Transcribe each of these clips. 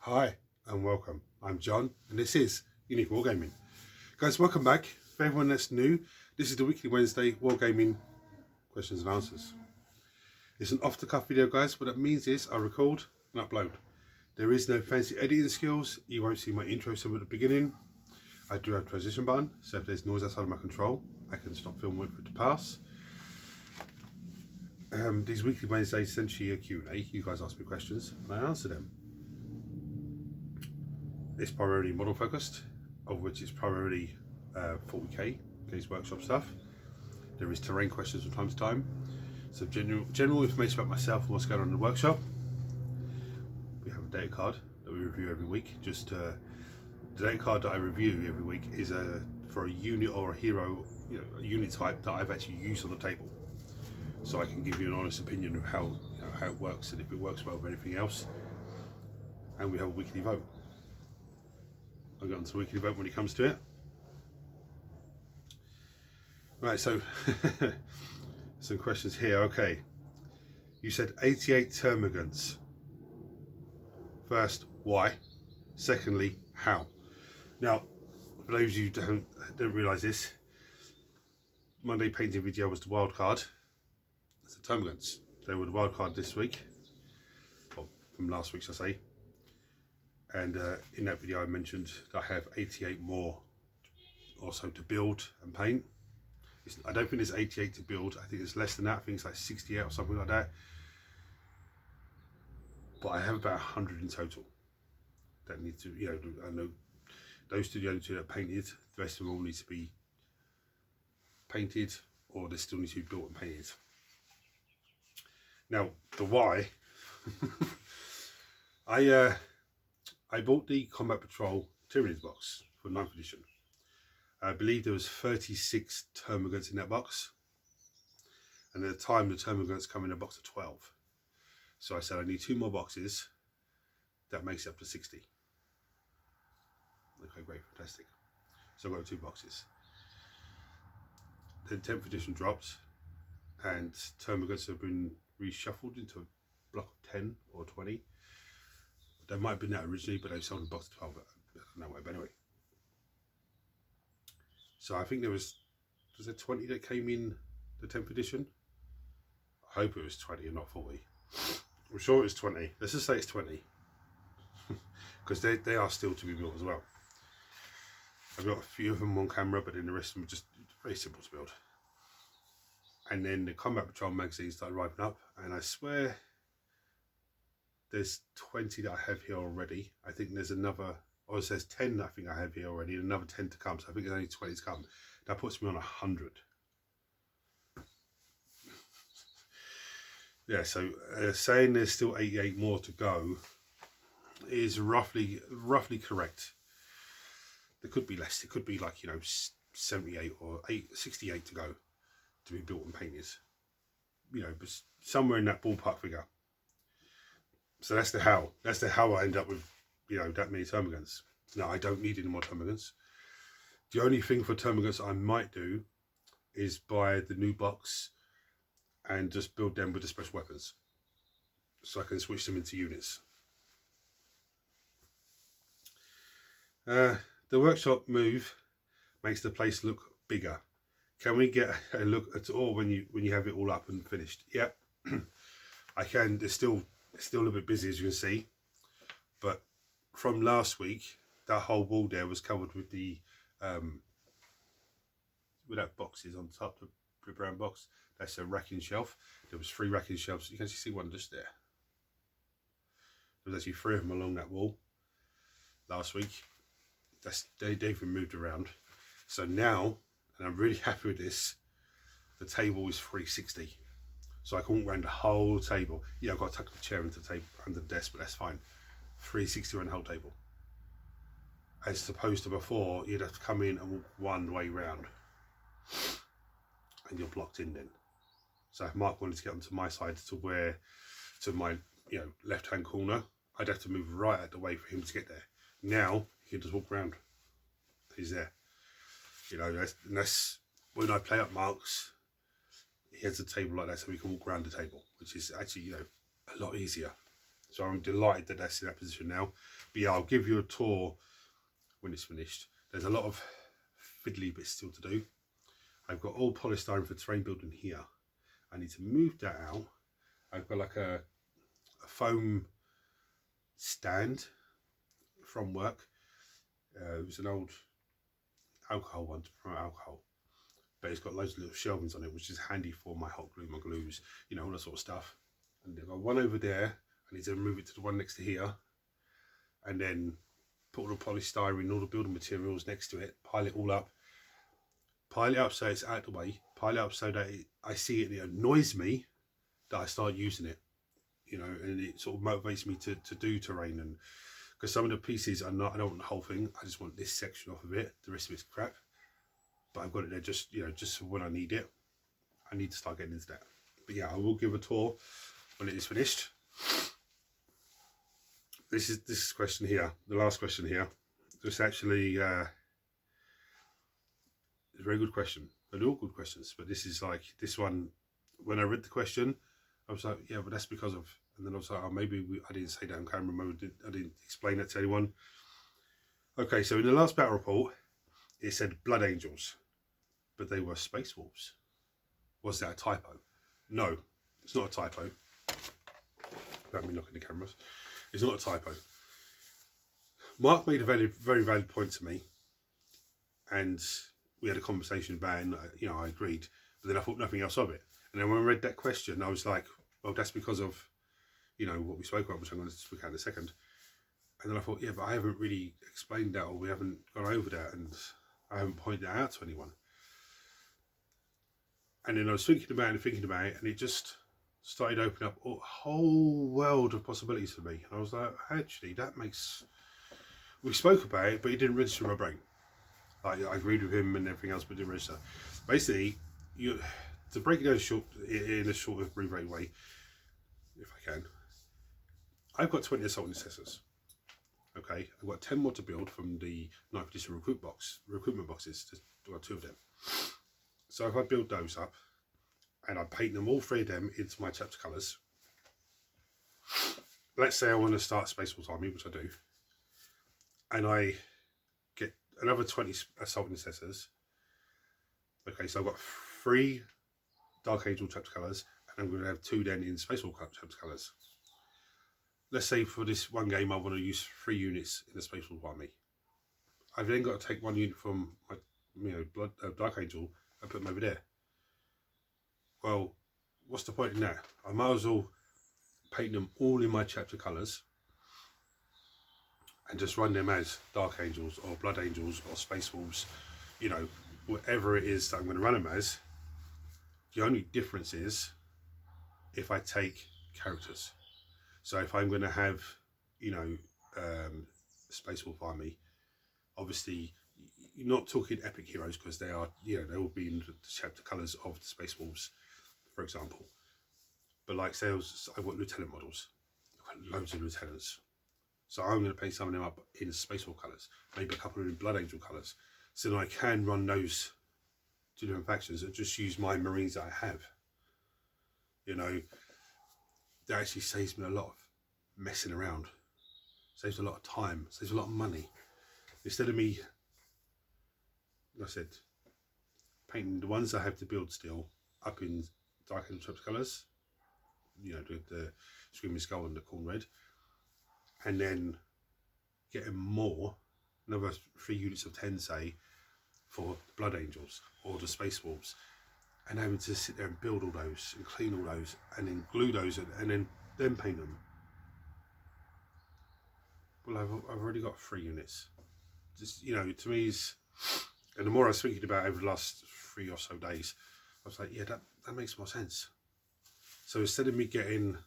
Hi and welcome. I'm John and this is Unique Wargaming. Guys, welcome back. For everyone that's new, this is the weekly Wednesday Wargaming questions and answers. It's an off-the-cuff video, guys. What that means is I record and upload. There is no fancy editing skills. You won't see my intro song at the beginning. I do have a transition button, so if there's noise outside of my control, I can stop filming, wait for it to pass. These weekly Wednesdays essentially a Q&A. You guys ask me questions and I answer them. It's primarily model focused, of which is primarily 40k, Games Workshop stuff. There is terrain questions from time to time. So general information about myself and what's going on in the workshop. We have a data card that we review every week. The data card that I review every week is for a unit or a hero, a unit type that I've actually used on the table. So I can give you an honest opinion of how it works and if it works well with anything else. And we have a weekly vote. I'll get on to the weekly vote when it comes to it. Right, so some questions here. Okay, you said 88 termagants. First, why? Secondly, how? Now, for those of you who don't realise this, Monday painting video was the wild card. That's the termagants. They were the wild card this week, or from last week, shall I say. And in that video I mentioned that I have 88 more also to build and paint. I don't think there's 88 to build. I think it's less than that. I think it's like 68 or something like that. But I have about 100 in total that need to, I know those two, the only two that are painted. The rest of them all need to be painted, or they still need to be built and painted. Now, the why. I bought the Combat Patrol Tyranids box for 9th edition. I believe there was 36 termagants in that box. And at the time, the termagants come in a box of 12. So I said I need 2 more boxes. That makes it up to 60. Okay, great, fantastic. So I've got 2 boxes. Then 10th edition dropped, and termagants have been reshuffled into a block of 10 or 20. There might have been that originally, but they sold a box of 12 that way. But anyway, so I think was there 20 that came in the 10th edition? I hope it was 20 and not 40. I'm sure it was 20. Let's just say it's 20. Because they are still to be built as well. I've got a few of them on camera, but then the rest of them are just very simple to build. And then the Combat Patrol magazine started arriving up, and I swear there's 20 that I have here already. I think there's another, or it says 10 I think I have here already, and another 10 to come. So I think there's only 20 to come. That puts me on 100. Yeah, so saying there's still 88 more to go is roughly correct. There could be less. It could be like 78 or 68 to go to be built and painted. But somewhere in that ballpark figure. So that's the how. That's the how I end up with, that many termagants. Now, I don't need any more termagants. The only thing for termagants I might do is buy the new box and just build them with the special weapons. So I can switch them into units. The workshop move makes the place look bigger. Can we get a look at all when you have it all up and finished? Yep, I can. It's still a little bit busy, as you can see, but from last week that whole wall there was covered with the without boxes on top, the brown box. That's a racking shelf. There was 3 racking shelves. You can actually see one just there. There was actually 3 of them along that wall last week. They've been moved around. So now, and I'm really happy with this, the table is 360. So I can walk around the whole table. Yeah, I've got to tuck the chair into the table under the desk, but that's fine. 360 around the whole table. As opposed to before, you'd have to come in and walk one way round. And you're blocked in then. So if Mark wanted to get onto my side to my left-hand corner, I'd have to move right out the way for him to get there. Now, he can just walk around. He's there. That's when I play up Mark's. He has a table like that so we can walk around the table, which is actually a lot easier. So I'm delighted that that's in that position now. But yeah, I'll give you a tour when it's finished. There's a lot of fiddly bits still to do. I've got all polystyrene for terrain building here. I need to move that out. I've got like a foam stand from work. It was an old alcohol one to promote alcohol, but it's got loads of little shelvings on it, which is handy for my hot glue, my glues, you know, all that sort of stuff. And I've got one over there. I need to move it to the one next to here, and then put all the polystyrene, all the building materials next to it, pile it all up. Pile it up so it's out of the way. Pile it up so that I see it and it annoys me that I start using it, you know, and it sort of motivates me to do terrain. And because some of the pieces are not, I don't want the whole thing, I just want this section off of it, the rest of it's crap. But I've got it there just, you know, just for when I need it. I need to start getting into that. But yeah, I will give a tour when it is finished. This question here, the last question here, it's actually a very good question. They're all good questions, but this is like, this one, when I read the question, I was like, yeah, but that's because of, and then I was like, oh, maybe I didn't say that on camera, maybe I didn't explain that to anyone. Okay, so in the last battle report, it said Blood Angels, but they were Space Wolves. Was that a typo? No, it's not a typo. Let me look at the cameras. It's not a typo. Mark made a very valid point to me, and we had a conversation about it, and you know, I agreed, but then I thought nothing else of it. And then when I read that question, I was like, well, that's because of, you know, what we spoke about, which I'm going to speak out in a second. And then I thought, yeah, but I haven't really explained that, or we haven't gone over that, and I haven't pointed that out to anyone. And then I was thinking about it, and it just started opening up a whole world of possibilities for me. And I was like, actually, that makes... We spoke about it, but it didn't register in my brain. I agreed with him and everything else, but it didn't register. Basically, to break it down in a short of abbreviated way, if I can, I've got 20 assault intercessors. Okay, I've got 10 more to build from the 9th edition recruitment boxes. I've got 2 of them. So if I build those up and I paint them, all 3 of them, into my chapter colours, let's say I want to start Space Wolves Army, which I do, and I get another 20 assault intercessors. Okay, so I've got 3 Dark Angel chapter colours, and I'm going to have 2 then in Space Wolf chapter colours. Let's say for this one game I want to use 3 units in the Space Wolf Army. I've then got to take 1 unit from my, you know, Dark Angel and put them over there. Well, what's the point in that? I might as well paint them all in my chapter colours and just run them as Dark Angels or Blood Angels or Space Wolves, you know, whatever it is that I'm going to run them as. The only difference is if I take characters. So if I'm going to have, you know, Space Wolf Army, obviously you're not talking epic heroes, because they are, you know, they will be in the chapter colours of the Space Wolves, for example. But like, say I've got lieutenant models, I've got loads of lieutenants. So I'm going to paint some of them up in Space Wolf colours, maybe a couple in Blood Angel colours, so that I can run those 2 different factions and just use my Marines that I have. You know, that actually saves me a lot of messing around. Saves a lot of time, saves a lot of money. Instead of me, like I said, painting the ones I have to build still up in Dark Angel chapter colours, you know, the Screaming Skull and the Corn Red, and then getting more, another 3 units of 10, say, for the Blood Angels or the Space Wolves, and having to sit there and build all those and clean all those and then glue those and then paint them. Well, I've already got 3 units. Just, you know, to me is, and the more I was thinking about it over the last 3 or so days, I was like, yeah, that makes more sense. So instead of me getting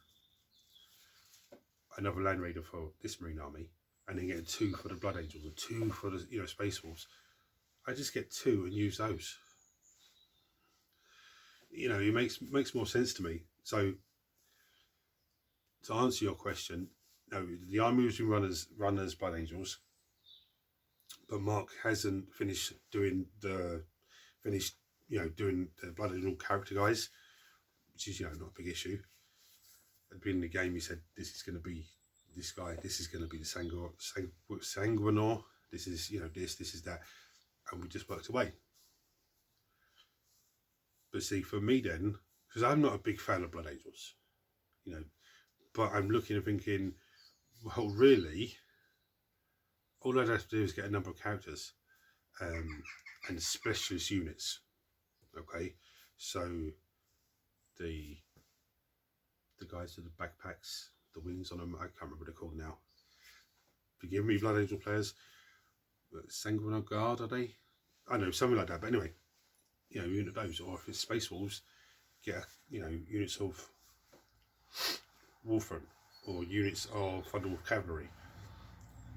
another Land Raider for this Marine Army and then getting 2 for the Blood Angels and 2 for the, you know, Space Wolves, I just get 2 and use those. You know, it makes more sense to me. So to answer your question, no, the army was run as Blood Angels, but Mark hasn't finished doing the Blood Angel character guys, which is, you know, not a big issue. At the beginning of the game, he said this is going to be this guy, this is going to be the sanguinor, this is, you know, this is that, and we just worked away. But see, for me then, because I'm not a big fan of Blood Angels, you know, but I'm looking and thinking, well, really, all I'd have to do is get a number of characters and specialist units. Okay, so the guys with the backpacks, the wings on them, I can't remember what they're called now. Forgive me, Blood Angel players. Sanguinor Guard, are they? I know, something like that. But anyway, you know, unit of those, or if it's Space Wolves, get, you know, units of Wolfram or units of Thunder Wolf Cavalry.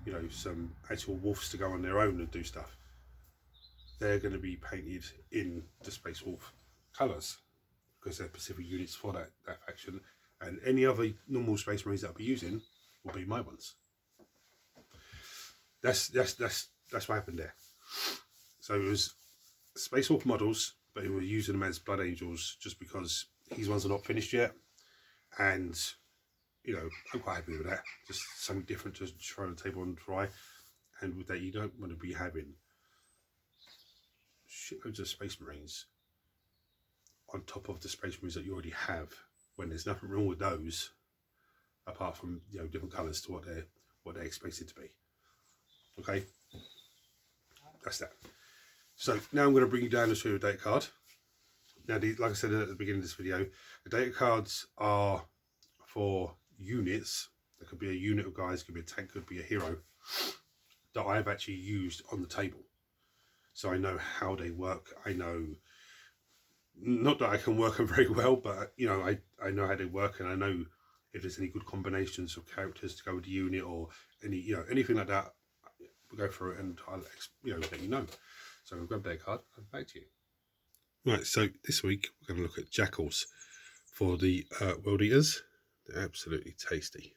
You know, some actual wolves to go on their own and do stuff. They're going to be painted in the Space Wolf colours because they're specific units for that faction, and any other normal Space Marines that I'll be using will be my ones. That's what happened there. So it was Space Wolf models, but we were using them as Blood Angels just because these ones are not finished yet, and you know, I'm quite happy with that. Just something different to try on the table and try. And with that, you don't want to be having shitloads of Space Marines on top of the Space Marines that you already have, when there's nothing wrong with those, apart from, you know, different colours to what they're expected to be. Okay, that's that. So now I'm going to bring you down to show you a data card. Now, like I said at the beginning of this video, the data cards are for units. There could be a unit of guys, could be a tank, could be a hero that I've actually used on the table. So I know how they work. I know, not that I can work them very well, but you know, I know how they work, and I know if there's any good combinations of characters to go with the unit, or any, you know, anything like that. We'll go through it and I'll, you know, let you know. So I'll grab that card and back to you. Right, so this week we're going to look at jackals for the World Eaters. They're absolutely tasty.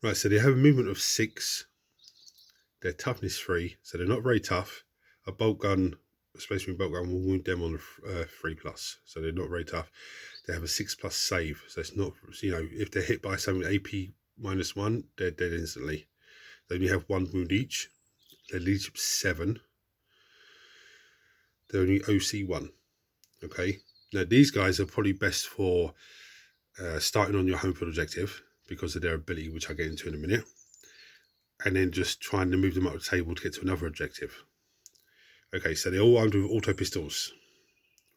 Right, so they have a movement of 6. They're toughness 3, so they're not very tough. A bolt gun, a Space Marine bolt gun will wound them on a 3+, so they're not very tough. They have a 6+ save, so it's not, you know, if they're hit by something AP -1, they're dead instantly. They only have 1 wound each. Their leadership 7. They're only OC 1. Okay, now these guys are probably best for starting on your home field objective because of their ability, which I'll get into in a minute, and then just trying to move them up the table to get to another objective. Okay, so they're all armed with auto pistols,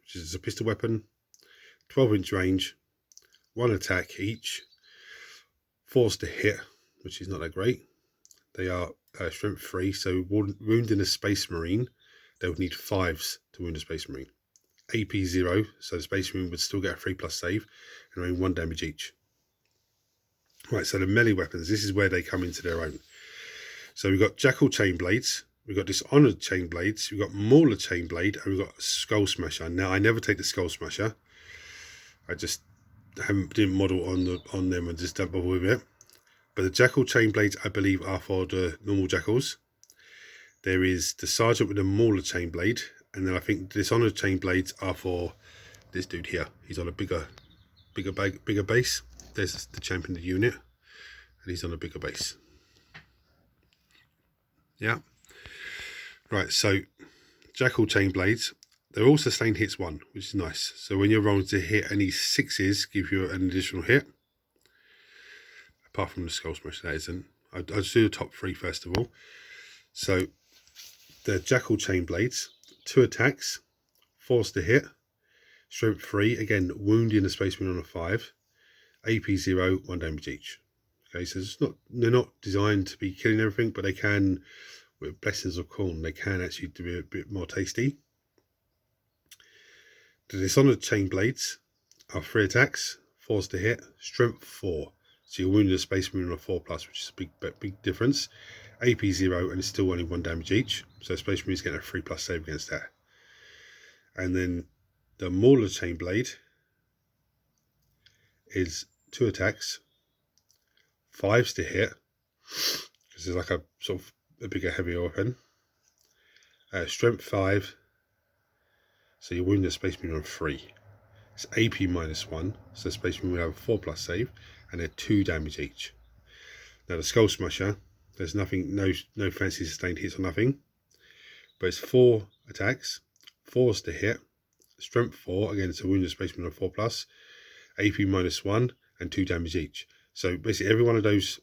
which is a pistol weapon, 12-inch range, 1 attack each, force to hit, which is not that great. They are strength 3, so wounding a Space Marine, they would need 5s to wound a Space Marine. AP 0, so the Space Marine would still get a 3+ save, and only 1 damage each. Right, so the melee weapons, this is where they come into their own. So we've got Jackal Chain Blades, we've got Dishonored Chain Blades, we've got Mauler Chain Blade, and we've got Skull Smasher. Now, I never take the Skull Smasher. I just didn't model on them and just don't bother with it. But the Jackal Chain Blades, I believe, are for the normal Jackals. There is the Sergeant with the Mauler Chain Blade, and then I think the Dishonored Chain Blades are for this dude here. He's on a bigger base. There's the champion of the unit, and he's on a bigger base. Yeah. Right, so Jackal Chain Blades, they're all sustained hits 1, which is nice. So when you're rolling to hit any 6s, give you an additional hit. Apart from the Skull Smash, that isn't. I'll just do the top 3 first of all. So the Jackal Chain Blades, 2 attacks, force to hit, strength 3, again wounding the Space Marine on a 5, AP 0, 1 damage each. Okay, so it's not, they're not designed to be killing everything, but they can, with Blessings of Khorne, they can actually do a bit more tasty. The Dishonored Chain Blades are 3 attacks, force to hit, strength 4. So you're wounding a Space Marine on a 4+, which is a big difference. AP 0, and it's still only 1 damage each. So Space Marine's getting a 3+ save against that. And then the Mauler Chain Blade is 2 attacks, 5s to hit, because it's like a sort of a bigger, heavier weapon. Strength 5, so you're wounding a Space Marine on 3. It's AP -1, so Space Marine will have a 4+ save, and they're 2 damage each. Now the Skull Smasher, there's nothing, no fancy sustained hits or nothing, but it's 4 attacks, 4's to hit, strength 4, again it's a wounded spaceman of 4+, AP -1, and 2 damage each. So basically every one of those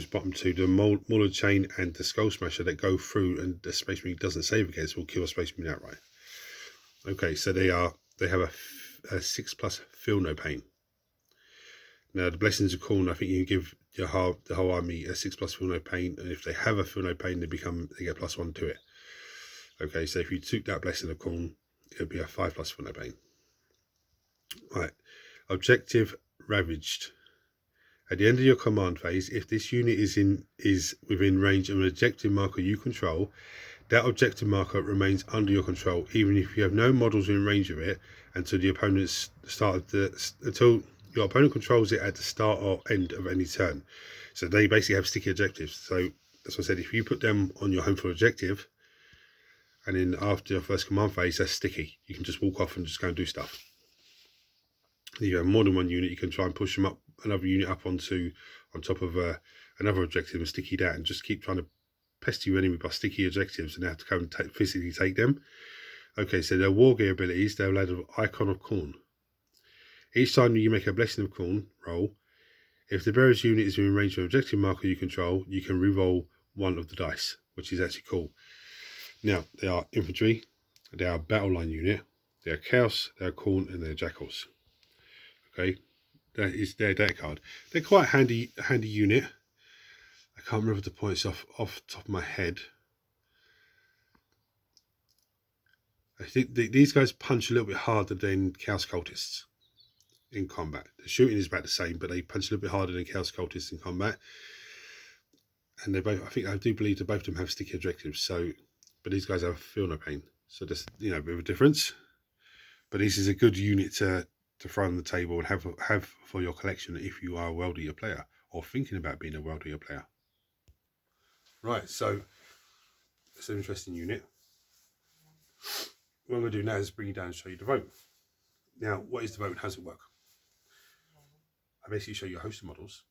bottom 2, the Mauler Chain and the Skull Smasher, that go through and the Space Marine doesn't save against will kill a Space Marine outright. Okay, so they have a 6+ Feel No Pain. Now the Blessings of Khorne, I think you can give the whole army a 6+ Feel No Pain, and if they have a Feel No Pain, they get +1 to it. Okay, so if you took that Blessing of Khorne, it would be a 5+ Feel No Pain. Right, Objective Ravaged. At the end of your command phase, if this unit is within range of an objective marker you control, that objective marker remains under your control, even if you have no models in range of it until your opponent controls it at the start or end of any turn. So they basically have sticky objectives. So as I said, if you put them on your home field objective, and then after your first command phase, that's sticky. You can just walk off and just go and do stuff. If you have more than one unit, you can try and push them up, another unit up on top of another objective and sticky that, and just keep trying to pester your enemy by sticky objectives, and they have to come and physically take them. Okay, so their war gear abilities, they'll add an Icon of Khorne. Each time you make a Blessing of Khorne roll, if the bearer's unit is within range of an objective marker you control, you can re-roll 1 of the dice, which is actually cool. Now, they are infantry, they are battle line unit, they are Chaos, they are Khorne, and they are Jackals. Okay, that is their deck card. They're quite a handy unit. I can't remember the points off the top of my head. I think these guys punch a little bit harder than Chaos Cultists in combat. The shooting is about the same, but they punch a little bit harder than Chaos Cultists in combat. And they both, I do believe that both of them have sticky objectives. So, but these guys have Feel No Pain. So there's a bit of a difference. But this is a good unit to throw on the table and have for your collection if you are a World Eater player or thinking about being a World Eater player. Right, so it's an interesting unit. What I'm going to do now is bring you down and show you the vote. Now, what is the vote and how does it work? I basically show you a host of models,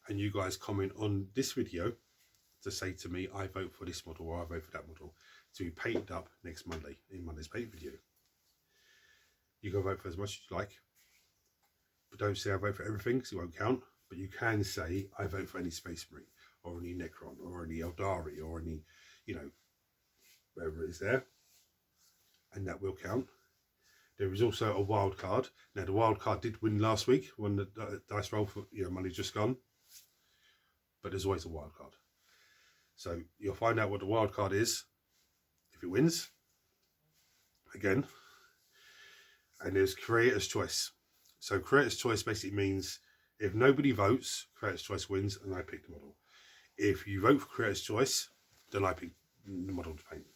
and you guys comment on this video to say to me, I vote for this model or I vote for that model, to be painted up next Monday in Monday's paint video. You can vote for as much as you like, but don't say I vote for everything because it won't count. But you can say I vote for any Space Marine or any Necron or any Eldari or any, wherever it is there, and that will count. There is also a wild card. Now the wild card did win last week when the dice roll for money just gone, but there's always a wild card. So you'll find out what the wild card is if it wins again. And there's Creator's Choice. So Creator's Choice basically means if nobody votes, Creator's Choice wins and I pick the model. If you vote for Creator's Choice, then I pick the model to paint.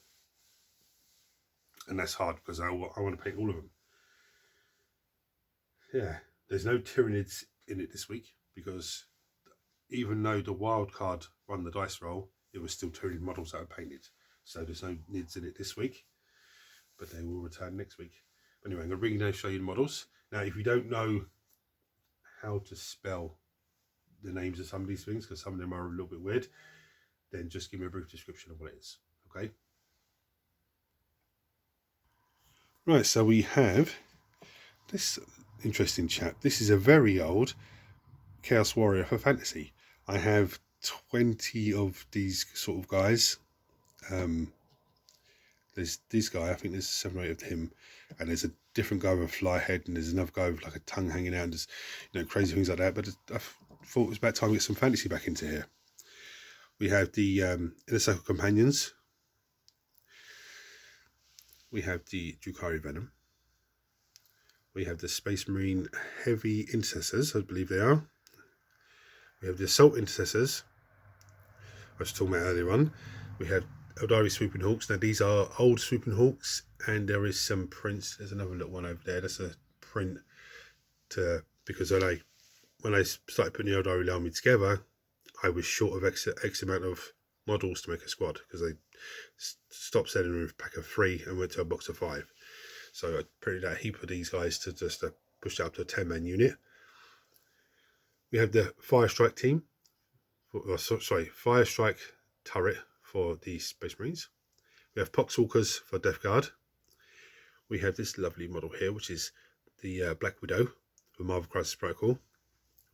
And that's hard because I want to paint all of them. Yeah, there's no Tyranids in it this week because even though the wild card won the dice roll, it was still Tyranid models that are painted. So there's no Nids in it this week, but they will return next week. Anyway, I'm going to bring you down and show you the models. Now, if you don't know how to spell the names of some of these things, because some of them are a little bit weird, then just give me a brief description of what it is, okay? Right, so we have this interesting chap. This is a very old Chaos Warrior for Fantasy. I have 20 of these sort of guys. There's this guy, I think there's 7 or 8 of him, and there's a different guy with a fly head, and there's another guy with like a tongue hanging out, and there's crazy things like that. But I thought it was about time to get some fantasy back into here. We have the Inner Circle Companions. We have the Drukhari Venom. We have the Space Marine Heavy Intercessors, I believe they are. We have the Assault Intercessors, I was talking about earlier on. We have Eldari Swooping Hawks. Now these are old Swooping Hawks, and there is some prints. There's another little one over there. That's a print because when I started putting the Eldari army together, I was short of X amount of models to make a squad because they stopped selling with a pack of 3 and went to a box of 5. So I printed out a heap of these guys to push it up to a 10-man unit. We have the Fire Strike team. Fire Strike turret for the Space Marines. We have Poxwalkers for Death Guard. We have this lovely model here, which is the Black Widow for Marvel Crisis Protocol.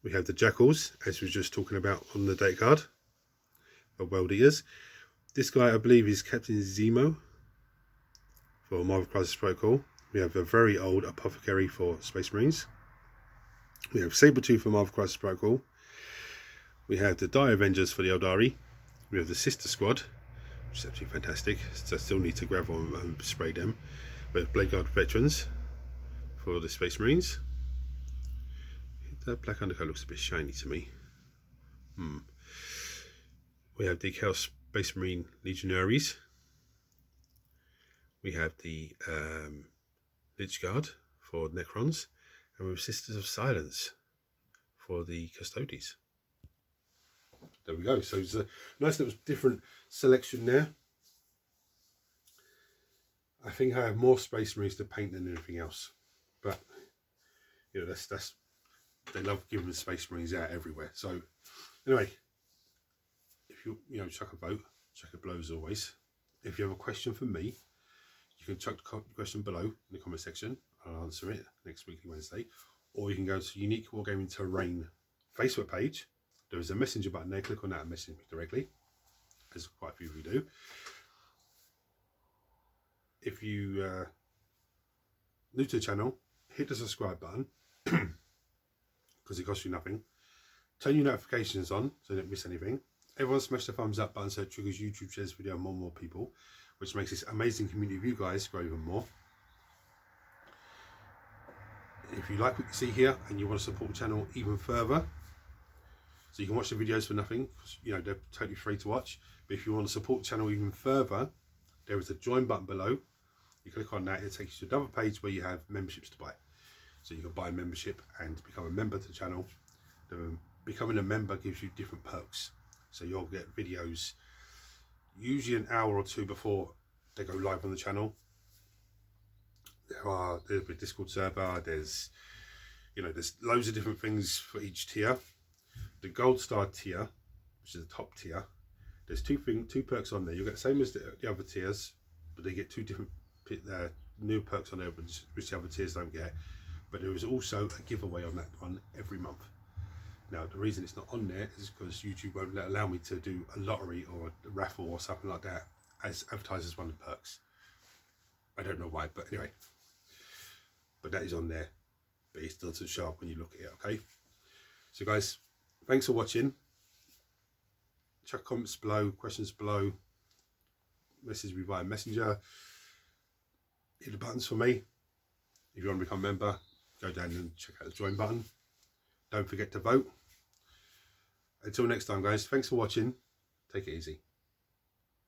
We have the Jackals, as we were just talking about on the date card, for World Eaters. This guy, I believe, is Captain Zemo for Marvel Crisis Protocol. We have a very old Apothecary for Space Marines. We have Sabretooth for Marvel Crisis Protocol. We have the Die Avengers for the Eldari. We have the Sister Squad, which is absolutely fantastic. So I still need to grab on and spray them. We have Blade Guard Veterans for the Space Marines. That black undercoat looks a bit shiny to me. We have Decal Space Marine Legionaries. We have the Lich Guard for Necrons. And we have Sisters of Silence for the Custodes. There we go. So it's a nice little different selection there. I think I have more Space Marines to paint than anything else. But, you know, that's they love giving the Space Marines out everywhere. So, anyway, if you chuck a vote, chuck a blow as always. If you have a question for me, you can chuck the question below in the comment section. I'll answer it next weekly Wednesday. Or you can go to Unique Wargaming Terrain Facebook page. There is a messenger button there. Click on that and message me directly, as quite a few of you do. If you new to the channel, hit the subscribe button because it costs you nothing. Turn your notifications on so you don't miss anything. Everyone smash the thumbs up button so it triggers YouTube shares video on more and more people, which makes this amazing community of you guys grow even more. If you like what you see here and you want to support the channel even further, so you can watch the videos for nothing, because they're totally free to watch. But if you want to support the channel even further, there is a join button below. You click on that, it takes you to another page where you have memberships to buy. So you can buy a membership and become a member to the channel. Becoming a member gives you different perks. So you'll get videos usually an hour or two before they go live on the channel. There's a Discord server, there's loads of different things for each tier. The Gold Star tier, which is the top tier, there's two perks on there. You'll get the same as the other tiers, but they get two different new perks on there, which the other tiers don't get. But there is also a giveaway on that one every month. Now, the reason it's not on there is because YouTube won't allow me to do a lottery or a raffle or something like that as advertised as one of the perks. I don't know why, but anyway. But that is on there. But it's still too sharp when you look at it, okay? So guys, thanks for watching. Chuck comments below, questions below. Message me via Messenger. Hit the buttons for me. If you want to become a member, go down and check out the join button. Don't forget to vote. Until next time, guys, thanks for watching. Take it easy.